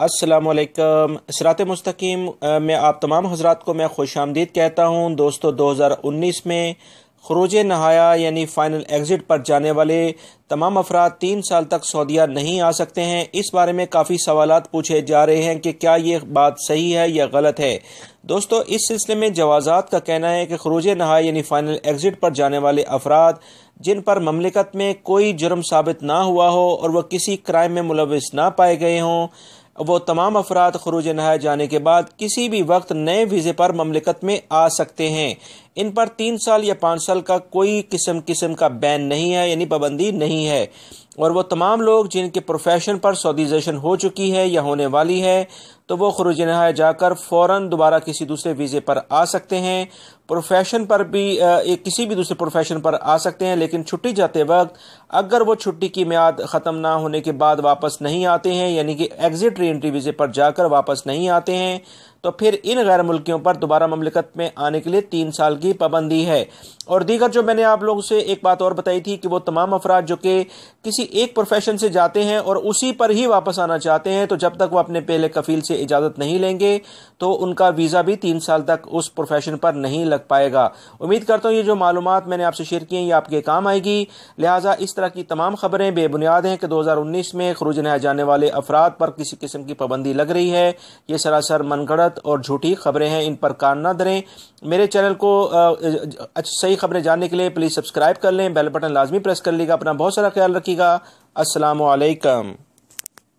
السلام علیکم۔ صراط مستقیم میں آپ تمام حضرات کو میں خوش آمدید کہتا ہوں۔ دوستو 2019 میں خروج نہایہ یعنی فائنل ایگزٹ پر جانے والے تمام افراد 3 سال تک سعودیہ نہیں آ سکتے ہیں۔ اس بارے میں کافی سوالات پوچھے جا رہے ہیں کہ کیا یہ بات صحیح ہے یا غلط ہے۔ دوستو اس سلسلے میں جوازات کا کہنا ہے کہ خروج نہایہ یعنی فائنل ایگزٹ پر جانے والے افراد جن پر مملکت میں کوئی جرم ثابت نہ ہوا ہو اور وہ کسی کرائم میں ملوث نہ پائے گئے ہوں، وہ تمام افراد خروج نہایہ جانے کے بعد کسی بھی وقت نئے ویزے پر مملکت میں آ سکتے ہیں۔ ان پر 3 سال یا 5 سال کا کوئی قسم کا بین نہیں ہے، یعنی پابندی نہیں ہے، اور وہ تمام لوگ جن کے پروفیشن پر سعودیزیشن ہو چکی ہے یا ہونے والی ہے تو وہ خروج نہایہ جا کر فوراً دوبارہ کسی دوسرے ویزے پر آ سکتے ہیں۔ پروفیشن پر بھی کسی بھی دوسرے پروفیشن پر آ سکتے ہیں، لیکن چھٹی جاتے وقت اگر وہ چھٹی کی میعاد ختم نہ ہونے کے بعد واپس نہیں آتے ہیں، یعنی کہ ایگزٹ ری انٹری ویزے پر جا کر واپس نہیں آتے ہیں، تو پھر ان غیر ملکیوں پر دوبارہ مملکت میں آنے کے لیے 3 سال کی پابندی ہے۔ اور دیگر جو میں نے آپ لوگوں سے ایک بات اور بتائی تھی کہ وہ تمام افراد جو کہ کسی ایک پروفیشن سے جاتے ہیں اور اسی پر ہی واپس آنا چاہتے ہیں، تو جب تک وہ اپنے پہلے کفیل سے اجازت نہیں لیں گے تو ان کا ویزا بھی 3 سال تک اس پروفیشن پر نہیں لگ پائے گا۔ امید کرتا ہوں یہ جو معلومات میں نے آپ سے شیئر کی ہیں یہ آپ کے کام آئے گی، لہٰذا اس طرح کی تمام خبریں بے بنیاد ہیں کہ 2019 میں خروج نہایہ جانے والے افراد پر کسی قسم کی پابندی لگ رہی ہے۔ یہ سراسر من گھڑت اور جھوٹی خبریں ہیں، ان پر کان نہ دھریں۔ میرے چینل کو صحیح خبریں جاننے کے لیے پلیز سبسکرائب کر لیں، بیل بٹن لازمی پریس کر لیے گا۔ اپنا بہت سارا خیال رکھیے گا۔ السلام علیکم۔